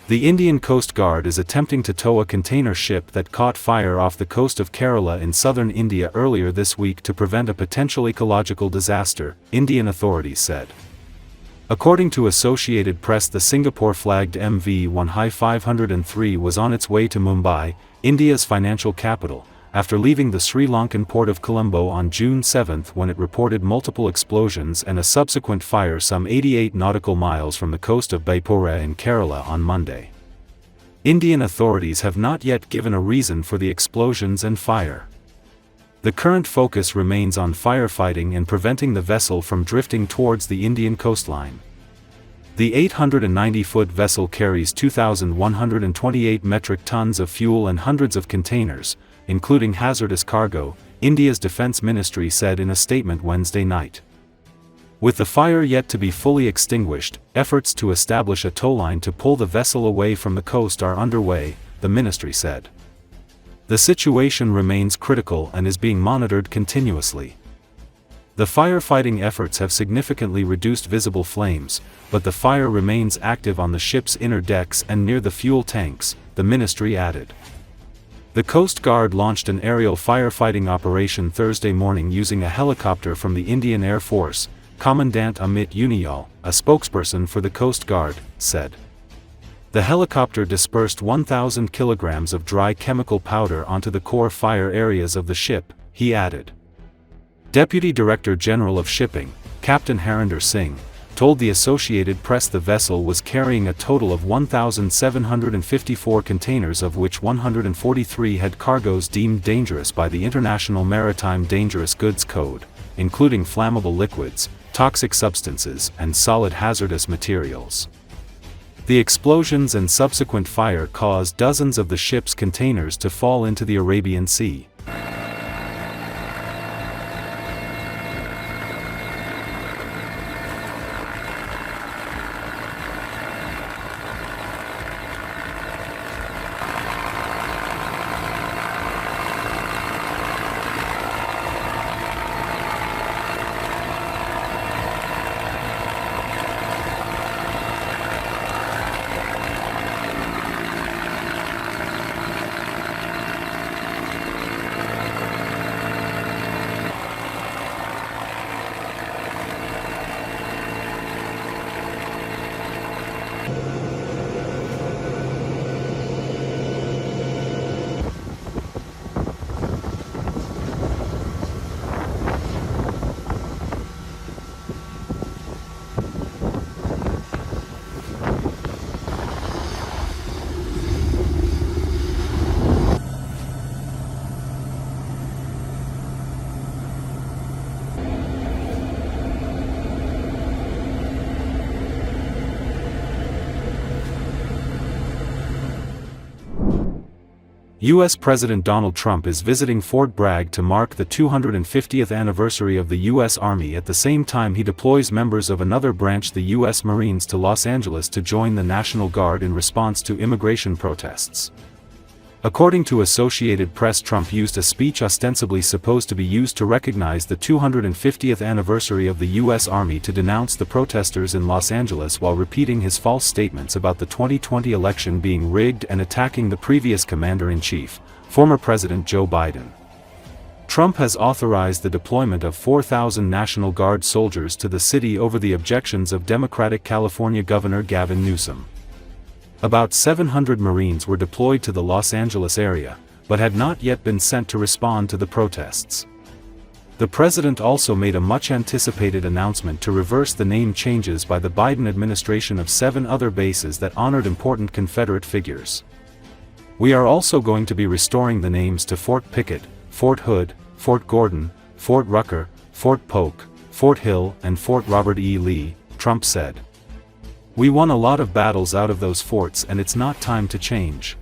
The Indian Coast Guard is attempting to tow a container ship that caught fire off the coast of Kerala in southern India earlier this week to prevent a potential ecological disaster, Indian authorities said. According to Associated Press, the Singapore-flagged MV 503 was on its way to Mumbai, India's financial capital, after leaving the Sri Lankan port of Colombo on June 7 when it reported multiple explosions and a subsequent fire some 88 nautical miles from the coast of Beypore in Kerala on Monday. Indian authorities have not yet given a reason for the explosions and fire. The current focus remains on firefighting and preventing the vessel from drifting towards the Indian coastline. The 890-foot vessel carries 2,128 metric tons of fuel and hundreds of containers, including hazardous cargo, India's defense ministry said in a statement Wednesday night. With the fire yet to be fully extinguished, efforts to establish a towline to pull the vessel away from the coast are underway, the ministry said. The situation remains critical and is being monitored continuously. The firefighting efforts have significantly reduced visible flames, but the fire remains active on the ship's inner decks and near the fuel tanks, the ministry added. The Coast Guard launched an aerial firefighting operation Thursday morning using a helicopter from the Indian Air Force, Commandant Amit Uniyal, a spokesperson for the Coast Guard, said. The helicopter dispersed 1,000 kilograms of dry chemical powder onto the core fire areas of the ship, he added. Deputy Director General of Shipping, Captain Harinder Singh, told the Associated Press the vessel was carrying a total of 1,754 containers, of which 143 had cargoes deemed dangerous by the International Maritime Dangerous Goods Code, including flammable liquids, toxic substances, and solid hazardous materials. The explosions and subsequent fire caused dozens of the ship's containers to fall into the Arabian Sea. U.S. President Donald Trump is visiting Fort Bragg to mark the 250th anniversary of the U.S. Army at the same time he deploys members of another branch, the U.S. Marines, to Los Angeles to join the National Guard in response to immigration protests. According to Associated Press, Trump used a speech ostensibly supposed to be used to recognize the 250th anniversary of the U.S. Army to denounce the protesters in Los Angeles while repeating his false statements about the 2020 election being rigged and attacking the previous commander-in-chief, former President Joe Biden. Trump has authorized the deployment of 4,000 National Guard soldiers to the city over the objections of Democratic California Governor Gavin Newsom. About 700 Marines were deployed to the Los Angeles area, but had not yet been sent to respond to the protests. The president also made a much-anticipated announcement to reverse the name changes by the Biden administration of 7 other bases that honored important Confederate figures. We are also going to be restoring the names to Fort Pickett, Fort Hood, Fort Gordon, Fort Rucker, Fort Polk, Fort Hill, and Fort Robert E. Lee, Trump said. We won a lot of battles out of those forts and it's not time to change.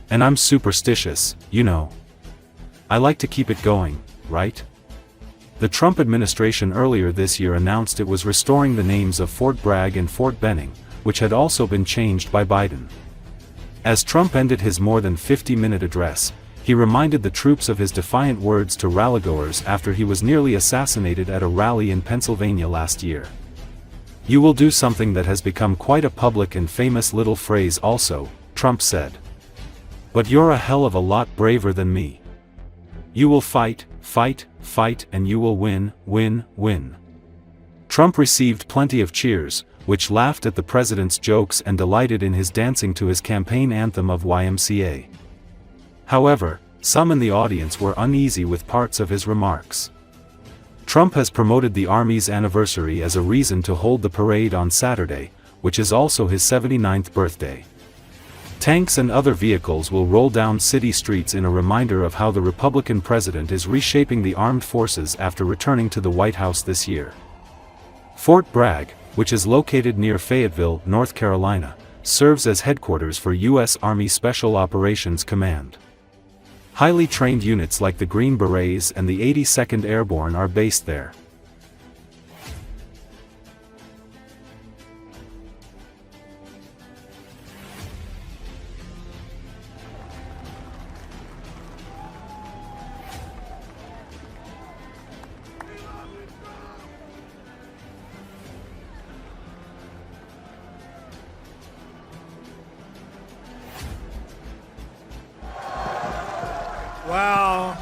And I'm superstitious, you know. I like to keep it going, right? The Trump administration earlier this year announced it was restoring the names of Fort Bragg and Fort Benning, which had also been changed by Biden. As Trump ended his more than 50-minute address, he reminded the troops of his defiant words to rallygoers after he was nearly assassinated at a rally in Pennsylvania last year. You will do something that has become quite a public and famous little phrase also, Trump said. But you're a hell of a lot braver than me. You will fight, fight, fight, and you will win, win, win. Trump received plenty of cheers, which laughed at the president's jokes and delighted in his dancing to his campaign anthem of YMCA. However, some in the audience were uneasy with parts of his remarks. Trump has promoted the Army's anniversary as a reason to hold the parade on Saturday, which is also his 79th birthday. Tanks and other vehicles will roll down city streets in a reminder of how the Republican president is reshaping the armed forces after returning to the White House this year. Fort Bragg, which is located near Fayetteville, North Carolina, serves as headquarters for U.S. Army Special Operations Command. Highly trained units like the Green Berets and the 82nd Airborne are based there. Wow,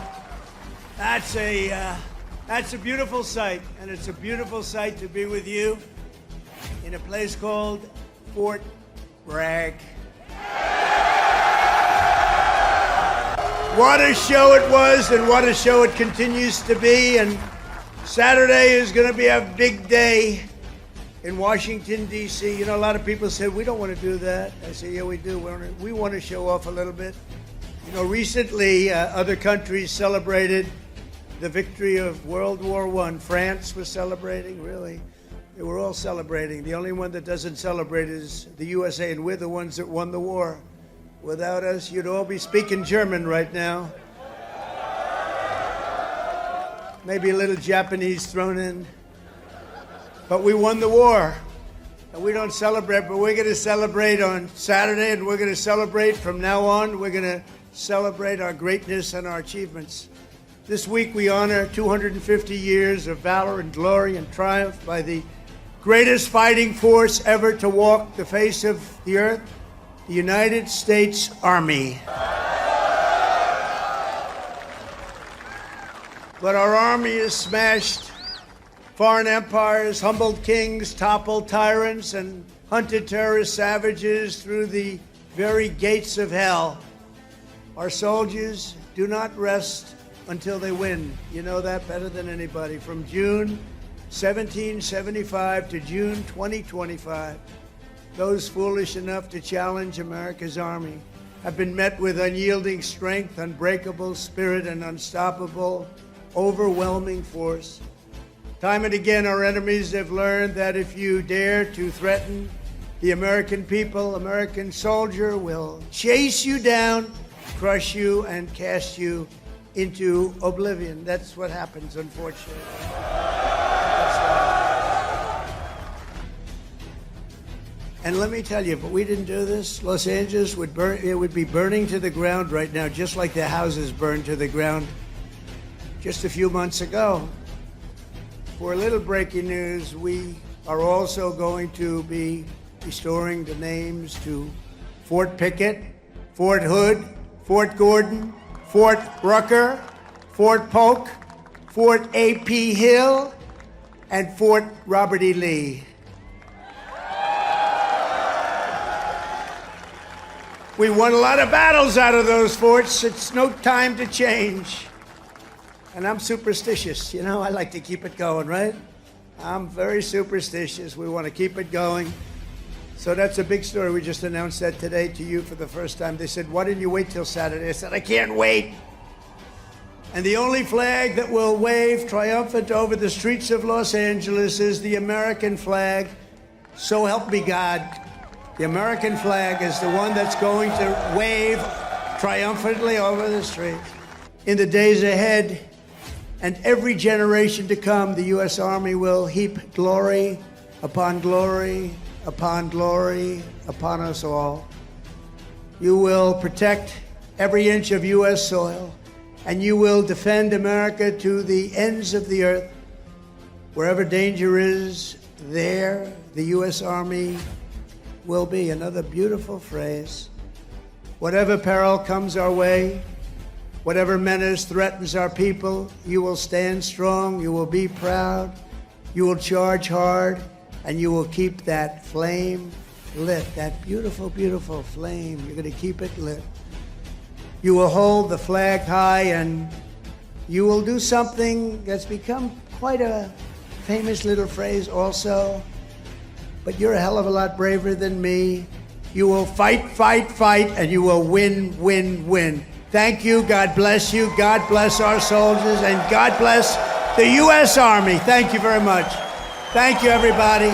that's a beautiful sight, and it's a beautiful sight to be with you in a place called Fort Bragg. What a show it was, and what a show it continues to be, and Saturday is going to be a big day in Washington, D.C. You know, a lot of people say, we don't want to do that. I say, yeah, we do. We want to show off a little bit. You know, recently, other countries celebrated the victory of World War I. France was celebrating, really. They were all celebrating. The only one that doesn't celebrate is the USA, and we're the ones that won the war. Without us, you'd all be speaking German right now. Maybe a little Japanese thrown in. But we won the war. And we don't celebrate, but we're going to celebrate on Saturday, and we're going to celebrate from now on. We're going to celebrate our greatness and our achievements. This week we honor 250 years of valor and glory and triumph by the greatest fighting force ever to walk the face of the earth, the United States Army. But our army has smashed foreign empires, humbled kings, toppled tyrants, and hunted terrorist savages through the very gates of hell. Our soldiers do not rest until they win. You know that better than anybody. From June 1775 to June 2025, those foolish enough to challenge America's army have been met with unyielding strength, unbreakable spirit, and unstoppable, overwhelming force. Time and again, our enemies have learned that if you dare to threaten the American people, American soldier will chase you down, crush you, and cast you into oblivion. That's what happens, unfortunately. And let me tell you, if we didn't do this, Los Angeles would burn. It would be burning to the ground right now, just like the houses burned to the ground just a few months ago. For a little breaking news, we are also going to be restoring the names to Fort Pickett, Fort Hood, Fort Gordon, Fort Rucker, Fort Polk, Fort A.P. Hill, and Fort Robert E. Lee. We won a lot of battles out of those forts. It's no time to change. And I'm superstitious, you know, I like to keep it going, right? I'm very superstitious. We want to keep it going. So that's a big story. We just announced that today to you for the first time. They said, why didn't you wait till Saturday? I said, I can't wait. And the only flag that will wave triumphant over the streets of Los Angeles is the American flag. So help me God. The American flag is the one that's going to wave triumphantly over the streets. In the days ahead, and every generation to come, the U.S. Army will heap glory upon glory upon glory upon us all. You will protect every inch of U.S. soil, and you will defend America to the ends of the earth. Wherever danger is, there the U.S. Army will be. Another beautiful phrase. Whatever peril comes our way, whatever menace threatens our people, you will stand strong, you will be proud, you will charge hard, and you will keep that flame lit, that beautiful, beautiful flame. You're going to keep it lit. You will hold the flag high, and you will do something that's become quite a famous little phrase also, but you're a hell of a lot braver than me. You will fight, fight, fight, and you will win, win, win. Thank you. God bless you. God bless our soldiers, and God bless the U.S. Army. Thank you very much. Thank you, everybody.